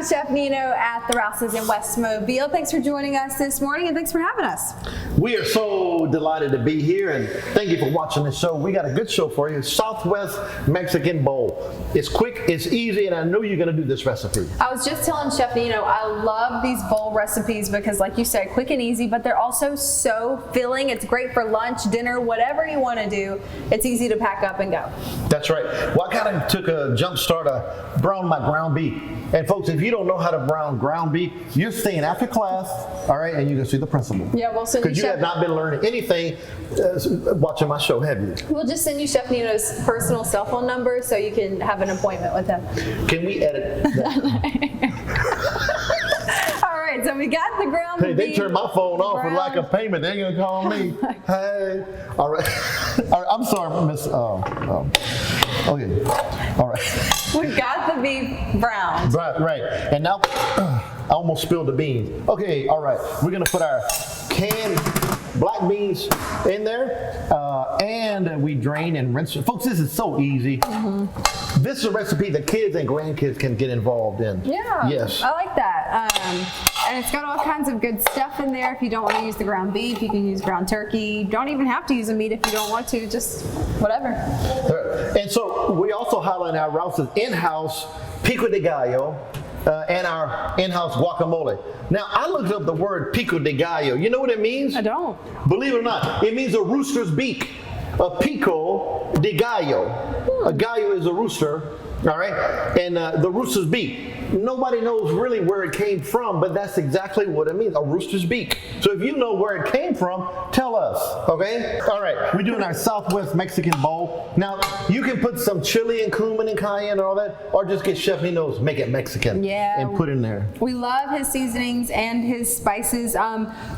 with Chef Nino at the Rouses in West Mobile. Thanks for joining us this morning, and thanks for having us. We are so delighted to be here, and thank you for watching the show. We got a good show for you, Southwest Mexican Bowl. It's quick, it's easy, and I know you're gonna do this recipe. I was just telling Chef Nino, I love these bowl recipes because, like you said, quick and easy, but they're also so filling. It's great for lunch, dinner, whatever you want to do. It's easy to pack up and go. That's right. Well, I kind of took a jump start, brown my ground beef. And folks, if you don't know how to brown ground beef, you're staying after class, all right, and you can see the principle. Yeah, we'll send you because you Chef. have not been learning anything watching my show, have you? We'll just send you Chef Nino's personal cell phone number so you can have an appointment with him. Can we edit that? All right, so we got the ground Hey, they beef. turned my phone off for lack of payment. They ain't gonna call me. Hey, all right. All right, I'm sorry, Miss. Okay, all right. We got the beef browned. Right. And now, I almost spilled the beans. Okay, all right. We're gonna put our canned black beans in there, and we drain and rinse. Folks, this is so easy. Mm-hmm. This is a recipe that kids and grandkids can get involved in. Yeah. Yes. I like that. And it's got all kinds of good stuff in there. If you don't want to use the ground beef, you can use ground turkey. You don't even have to use the meat if you don't want to, just whatever. And so we also highlight our Rouse's in-house pico de gallo and our in-house guacamole. Now, I looked up the word pico de gallo. You know what it means? I don't. Believe it or not, it means a rooster's beak. A pico de gallo. A gallo is a rooster, all right? And the rooster's beak. Nobody knows really where it came from, but that's exactly what it means, a rooster's beak. So if you know where it came from, tell us, okay? All right, we're doing our Southwest Mexican bowl. Now, you can put some chili and cumin and cayenne and all that, or just get Chef Nino's Make It Mexican and put in there. We love his seasonings and his spices.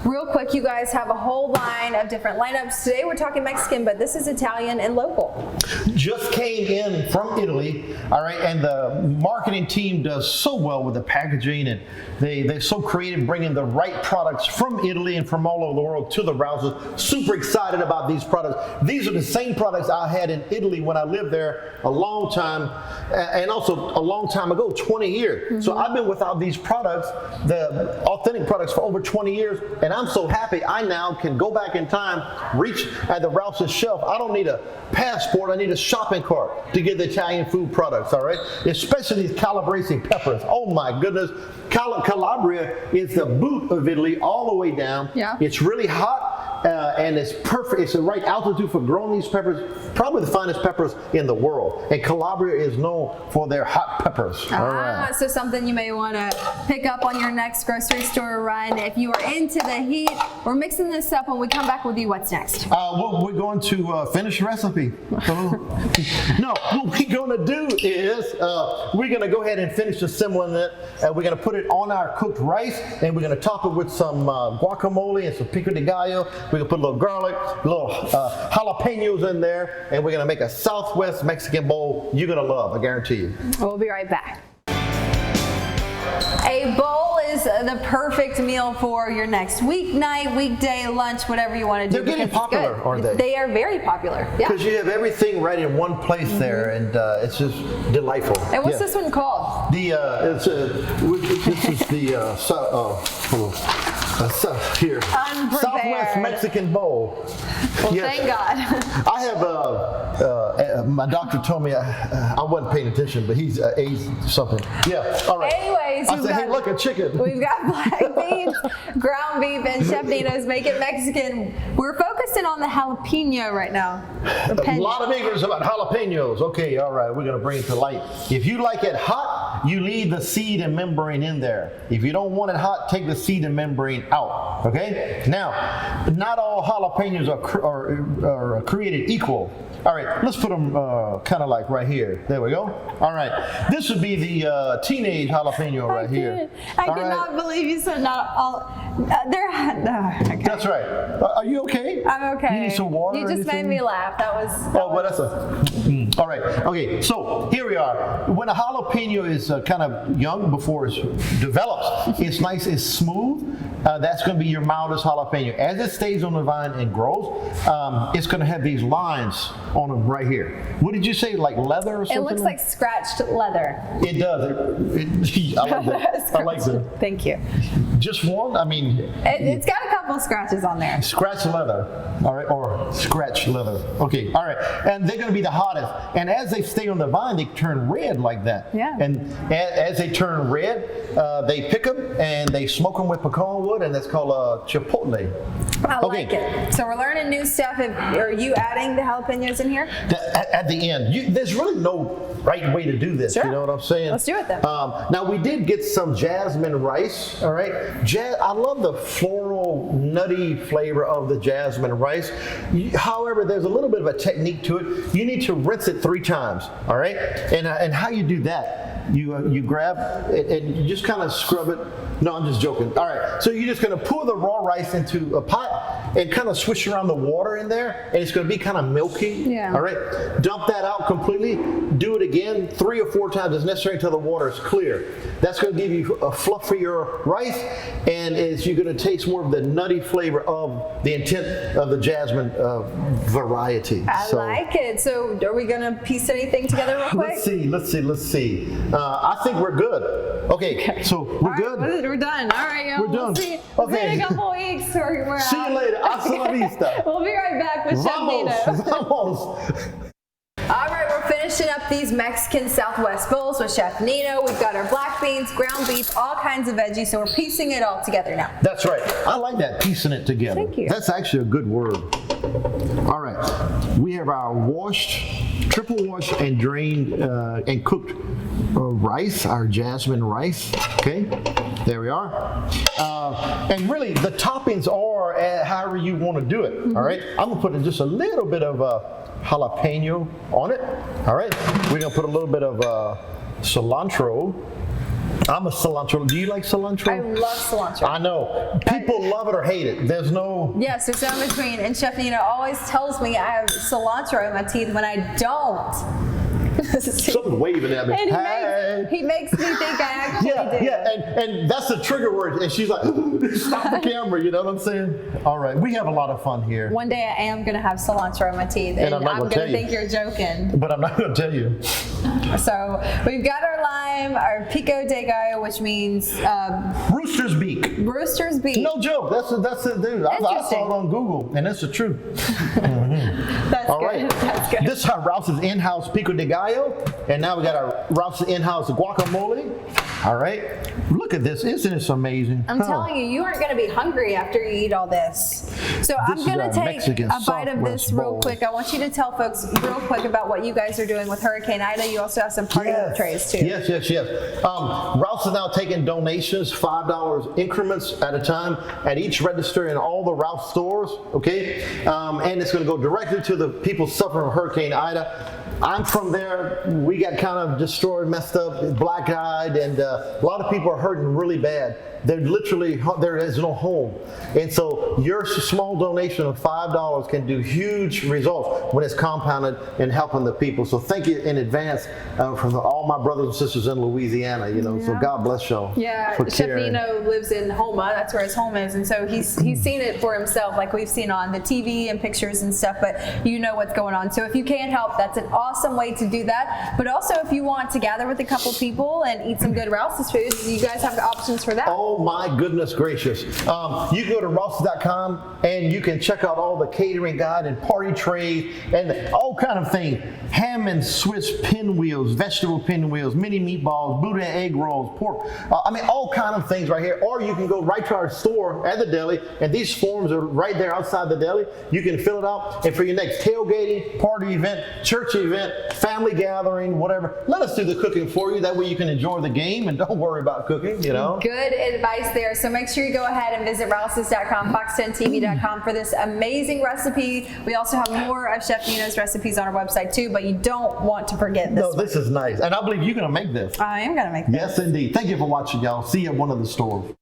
Real quick, you guys have a whole line of different lineups. Today we're talking Mexican, but this is Italian and local. Just came in from Italy, all right, and the marketing team does so well with the packaging, and they're so creative, bringing the right products from Italy and from all over the world to the Rouses. Super excited about these products. These are the same products I had in Italy when I lived there a long time, and also a long time ago, 20 years. Mm-hmm. So I've been without these products, the authentic products, for over 20 years, and I'm so happy I now can go back in time, reach at the Rouse's shelf. I don't need a passport, I need a shopping cart to get the Italian food products, all right? Especially these calabrese peppers. Oh my goodness. Calabria is the boot of Italy all the way down. Yeah. It's really hot. And it's perfect. It's the right altitude for growing these peppers. Probably the finest peppers in the world. And Calabria is known for their hot peppers. All right. So something you may want to pick up on your next grocery store run. If you are into the heat, we're mixing this up. When we come back with you, what's next? We're going to finish the recipe. No, what we're going to do is we're going to go ahead and finish assembling it. We're going to put it on our cooked rice, and we're going to top it with some guacamole and some pico de gallo. We're going to put a little garlic, a little jalapenos in there, and we're going to make a Southwest Mexican bowl you're going to love, I guarantee you. We'll be right back. A bowl is the perfect meal for your next weeknight, weekday, lunch, whatever you want to do. They're getting popular, aren't they? They are very popual. Yeah. Because you have everything right in one place there, and it's just delightful. And what's this one called? This is the here, Southwest Mexican Bowl. Well, thank God. I have my doctor told me I wasn't paying attention, but he's aged something. Yeah. All right. Anyways, I said, hey, look, a chicken. We've got black beans, ground beef, and Chef Nino's Make It Mexican. We're focusing on the jalapeno right now. A lot of ignorance about jalapenos. Okay, all right, we're going to bring it to light. If you like it hot, you leave the seed and membrane in there. If you don't want it hot, take the seed and membrane out. Okay? Now, not all jalapenos are created equal. All right, let's put them kind of like right here. There we go. All right, this would be the teenage jalapeno right here. I cannot believe you said not all. Okay. That's right. Are you okay? I'm okay. You need some water? You just made me laugh. All right. Okay. So here we are. When a jalapeno is kind of young before it develops, it's nice, it's smooth, that's going to be your mildest jalapeno. As it stays on the vine and grows, it's going to have these lines on them right here. What did you say, like leather or something? It looks like scratched leather. It does. I like that. I like that. Thank you. Just one? I mean, It's got a couple scratches on there. scratch leather, all right, or scratch leather. Okay, all right. And they're going to be the hottest. And as they stay on the vine, they turn red like that. Yeah. And as they turn red, they pick them and they smoke them with pecan wood, and that's called chipotle. I like it. So we're learning new stuff. Are you adding the jalapenos in here? At the end, there's really no right way to do this. Sure. You know what I'm saying? Let's do it then. Now we did get some jasmine rice. All right, I love the floral, nutty flavor of the jasmine rice. However, there's a little bit of a technique to it. You need to rinse it 3 times. All right, and how you do that? You grab it and you just kind of scrub it. No, I'm just joking. All right, so you're just going to pour the raw rice into a pot and kind of swish around the water in there, and it's going to be kind of milky. Yeah. All right, dump that out completely. Do it again 3 or 4 times as necessary until the water is clear. That's going to give you a fluffier rice, and you're going to taste more of the nutty flavor of the intent of the jasmine variety. I like it. So are we going to piece anything together real quick? Let's see. I think we're good. Okay, so we're good. We're done. All right, y'all. We're done. We'll see Okay. in a couple weeks. We're See out. you later. Hasta la vista. We'll be right back with Chef Nino. Vamos. All right, we're finishing up these Mexican Southwest bowls with Chef Nino. We've got our black beans, ground beef, all kinds of veggies, so we're piecing it all together now. That's right. I like that, piecing it together. Thank you. That's actually a good word. All right. We have our triple washed and drained and cooked rice, our jasmine rice. Okay, there we are. And really, the toppings are however you want to do it. All right. I'm gonna put just a little bit of jalapeno on it. All right. We're gonna put a little bit of cilantro. I'm a cilantro. Do you like cilantro? I love cilantro. I know. People love it or hate it. There's no. Yes, there's no in between. And Chef Nino always tells me I have cilantro in my teeth when I don't. Something waving at me. And Hey. he makes me think I actually do. Yeah, and that's the trigger word. And she's like, stop the camera, you know what I'm saying? All right, we have a lot of fun here. One day I am going to have cilantro in my teeth, and I'm not I'm gonna going to tell think you. you're joking. But I'm not going to tell you. So we've got our lime, our pico de gallo, which means Rooster's beak. rooster's beak. No joke. That's it, dude. I saw it on Google, and it's the truth. That's All good. right. That's good. This is our Rouse's in-house pico de gallo, and now we got our Rouse's in-house guacamole. All right. Look at this. Isn't this amazing? I'm telling you, you aren't going to be hungry after you eat all this. So I'm is going our to take Mexican a bite of this Southwest real bowl. quick. I want you to tell folks real quick about what you guys are doing with Hurricane Ida. You also have some party trays too. Yes. Rouse is now taking donations, $5 increments at a time at each register in all the Rouse stores, okay? And it's going to go directly to the people suffering from Hurricane Ida. I'm from there. We got kind of destroyed, messed up, black-eyed, and a lot of people are hurting really bad. There is no home. And so your small donation of $5 can do huge results when it's compounded and helping the people. So thank you in advance from all my brothers and sisters in Louisiana, so God bless y'all. Yeah, for Chef caring. Nino lives in Homa. That's where his home is, and so he's seen it for himself, like we've seen on the TV and pictures and stuff. But you know what's going on. So if you can't help, that's an awesome way to do that. But also, if you want to gather with a couple people and eat some good Rouse's foods, you guys have options for that. Oh my goodness gracious. You go to Rouse's.com and you can check out all the catering guide and party trays and all kind of things. Ham and Swiss pinwheels, vegetable pinwheels, mini meatballs, Buddha egg rolls, pork. All kind of things right here. Or you can go right to our store at the deli, and these forms are right there outside the deli. You can fill it out, and for your next tailgating, party event, church event, family gathering, whatever, let us do the cooking for you. That way you can enjoy the game and don't worry about cooking, Good advice there. So make sure you go ahead and visit Rouse's.com, Fox10TV.com for this amazing recipe. We also have more of Chef Nino's recipes on our website too, but you don't want to forget this. No, this is nice. And I believe you're going to make this. I am going to make this. Yes, indeed. Thank you for watching, y'all. See you at one of the stores.